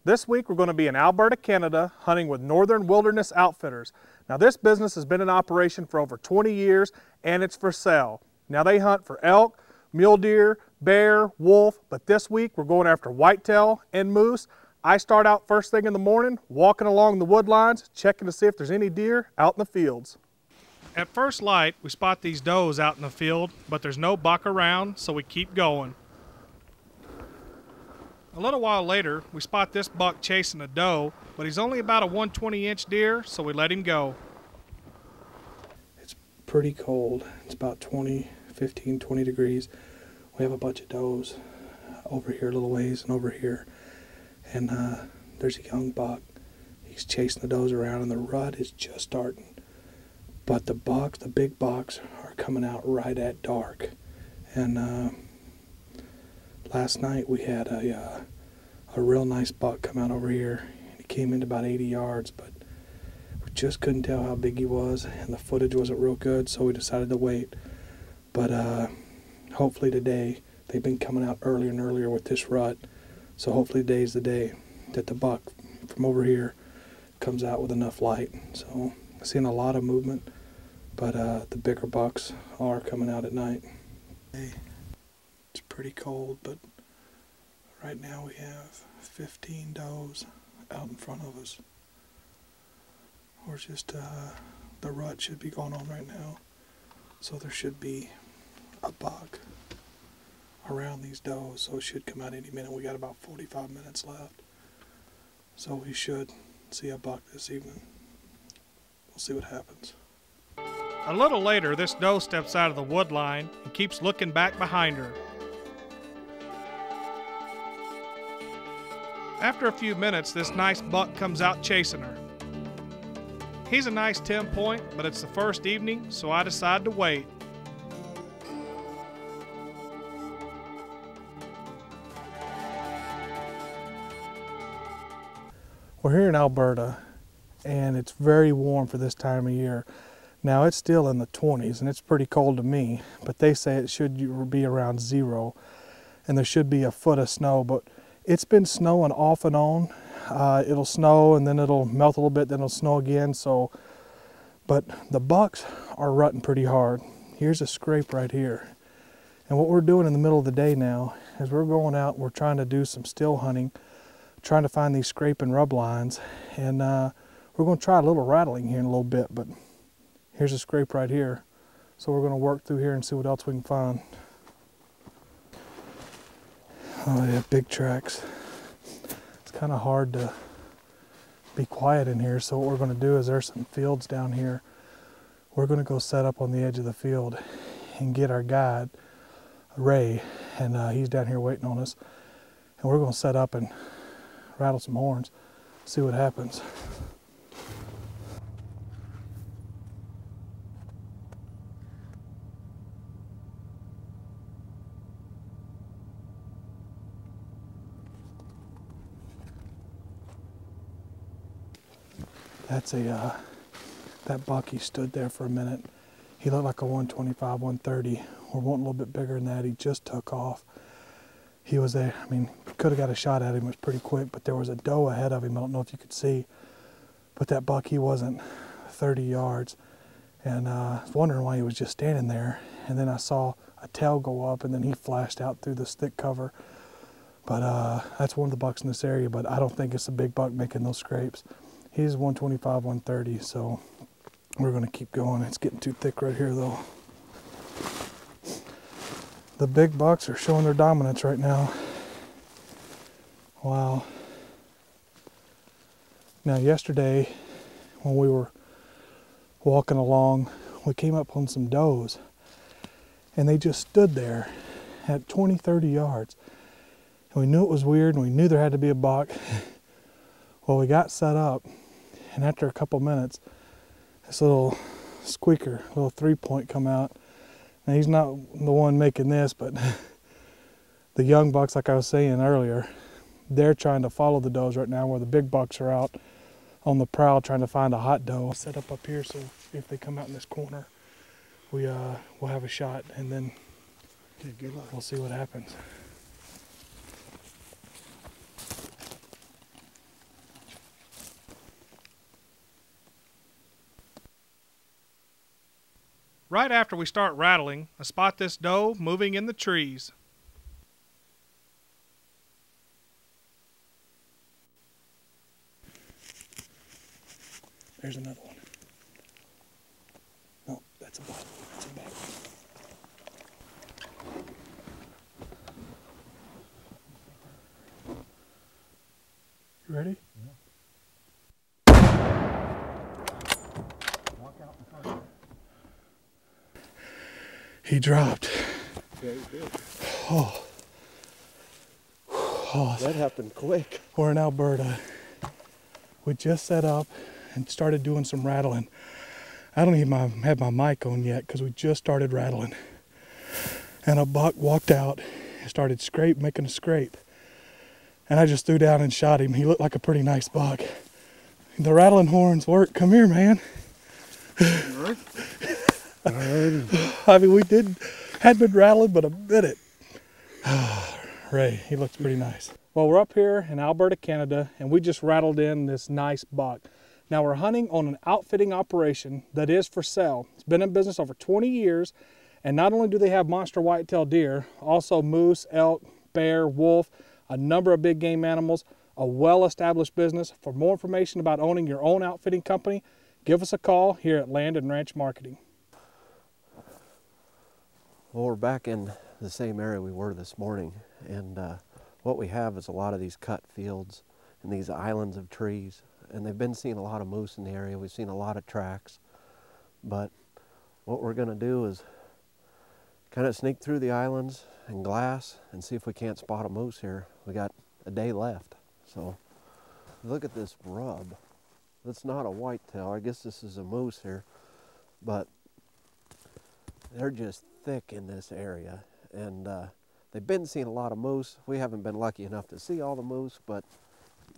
This week we're going to be in Alberta, Canada, hunting with Northern Wilderness Outfitters. Now this business has been in operation for over 20 years and it's for sale. Now they hunt for elk, mule deer, bear, wolf, but this week we're going after whitetail and moose. I start out first thing in the morning, walking along the wood lines, checking to see if there's any deer out in the fields. At first light, we spot these does out in the field, but there's no buck around, so we keep going. A little while later, we spot this buck chasing a doe, but he's only about a 120-inch deer, so we let him go. It's pretty cold. It's about 15, 20 degrees. We have a bunch of does over here a little ways and over here. And there's a young buck. He's chasing the does around, and the rut is just starting. But the bucks, the big bucks, are coming out right at dark. And last night we had a real nice buck come out over here. He came in about 80 yards, but we just couldn't tell how big he was, and the footage wasn't real good, so we decided to wait. But hopefully today, they've been coming out earlier and earlier with this rut, so hopefully today's the day that the buck from over here comes out with enough light. So I'm seeing a lot of movement, but the bigger bucks are coming out at night. It's pretty cold, but right now we have 15 does out in front of us. We're just, the rut should be going on right now, so there should be a buck around these does, so it should come out any minute. We got about 45 minutes left, so we should see a buck this evening. We'll see what happens. A little later, this doe steps out of the wood line and keeps looking back behind her. After a few minutes, this nice buck comes out chasing her. He's a nice 10 point, but it's the first evening, so I decide to wait. We're here in Alberta, and it's very warm for this time of year. Now it's still in the 20s, and it's pretty cold to me, but they say it should be around 0, and there should be a foot of snow, but it's been snowing off and on. It'll snow, and then it'll melt a little bit, then it'll snow again. But the bucks are rutting pretty hard. Here's a scrape right here. And what we're doing in the middle of the day now is we're going out, we're trying to do some still hunting, trying to find these scrape and rub lines, and we're going to try a little rattling here in a little bit, but here's a scrape right here. So we're going to work through here and see what else we can find. Oh yeah, big tracks. It's kind of hard to be quiet in here, so what we're going to do is there's some fields down here. We're going to go set up on the edge of the field and get our guide, Ray, and he's down here waiting on us. And we're going to set up and rattle some horns, see what happens. That's that buck, he stood there for a minute. He looked like a 125, 130. We're wanting a little bit bigger than that. He just took off. He was there. I mean, could have got a shot at him. It was pretty quick, but there was a doe ahead of him. I don't know if you could see, but that buck, he wasn't 30 yards. And I was wondering why he was just standing there. And then I saw a tail go up, and then he flashed out through this thick cover. But that's one of the bucks in this area, but I don't think it's a big buck making those scrapes. He's 125, 130, so we're going to keep going. It's getting too thick right here, though. The big bucks are showing their dominance right now. Wow. Now, yesterday, when we were walking along, we came up on some does, and they just stood there at 20, 30 yards. And we knew it was weird, and we knew there had to be a buck. Well, we got set up, and after a couple minutes, this little squeaker, little 3-point come out. Now, he's not the one making this, but the young bucks, like I was saying earlier, they're trying to follow the does right now, where the big bucks are out on the prowl trying to find a hot doe. Set up here, so if they come out in this corner, we'll have a shot, and then good luck. We'll see what happens. right after we start rattling, I spot this doe moving in the trees. There's another one. No, that's a buck. That's a buck. You ready? Yeah. Walk out in front. He dropped. Yeah, he did. Oh. Oh, That happened quick. we're in Alberta. We just set up and started doing some rattling. I don't even have my mic on yet because we just started rattling. And a buck walked out and started making a scrape. And I just threw down and shot him. He looked like a pretty nice buck. The rattling horns work. Come here, man. Alrighty. I mean, had been rattling, but a minute. Ray, he looks pretty nice. Well, we're up here in Alberta, Canada, and we just rattled in this nice buck. Now we're hunting on an outfitting operation that is for sale. It's been in business over 20 years, and not only do they have monster whitetail deer, also moose, elk, bear, wolf, a number of big game animals, a well-established business. For more information about owning your own outfitting company, give us a call here at Land and Ranch Marketing. Well, we're back in the same area we were this morning, and what we have is a lot of these cut fields and these islands of trees, and they've been seeing a lot of moose in the area. We've seen a lot of tracks, but what we're going to do is kind of sneak through the islands and glass and see if we can't spot a moose here. We got a day left, so look at this rub. That's not a whitetail. I guess this is a moose here, but they're just thick in this area, and they've been seeing a lot of moose. We haven't been lucky enough to see all the moose, but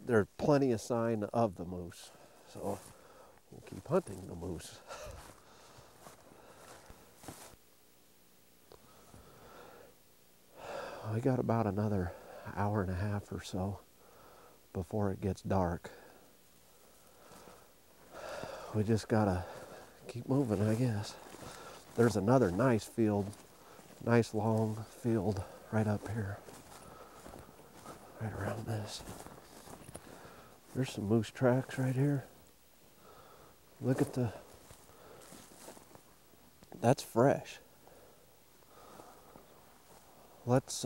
there's plenty of sign of the moose, so we'll keep hunting the moose. We got about another hour and a half or so before it gets dark. We just gotta keep moving, I guess. There's another nice field, nice long field right up here, right around this. There's some moose tracks right here. Look at that's fresh. Let's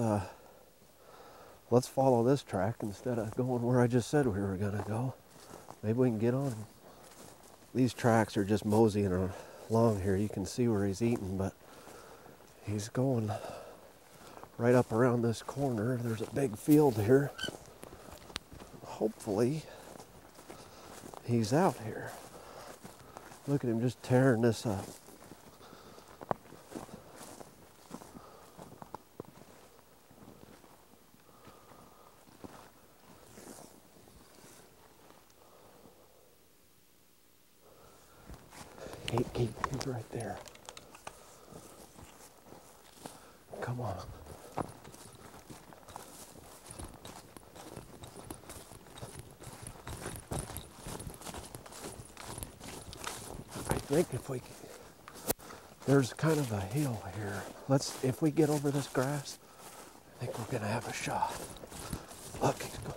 follow this track instead of going where I just said we were gonna go. Maybe we can get on him. These tracks are just moseying along here. You can see where he's eating, but he's going right up around this corner. There's a big field here. Hopefully he's out here. Look at him just tearing this up. He's right there. Come on. I think there's kind of a hill here. If we get over this grass, I think we're gonna have a shot. Look, he's going.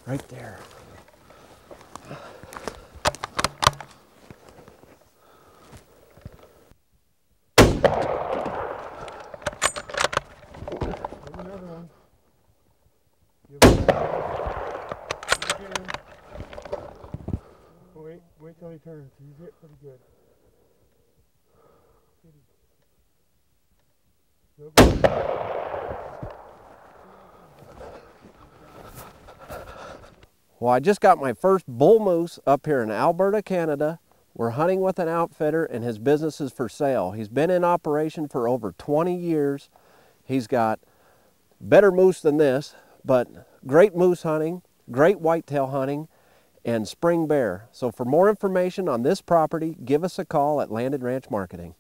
Right there. Wait till he turns. He's hit pretty good. Well, I just got my first bull moose up here in Alberta, Canada. We're hunting with an outfitter, and his business is for sale. He's been in operation for over 20 years. He's got better moose than this, but great moose hunting, great whitetail hunting, and spring bear. So for more information on this property, give us a call at Land and Ranch Marketing.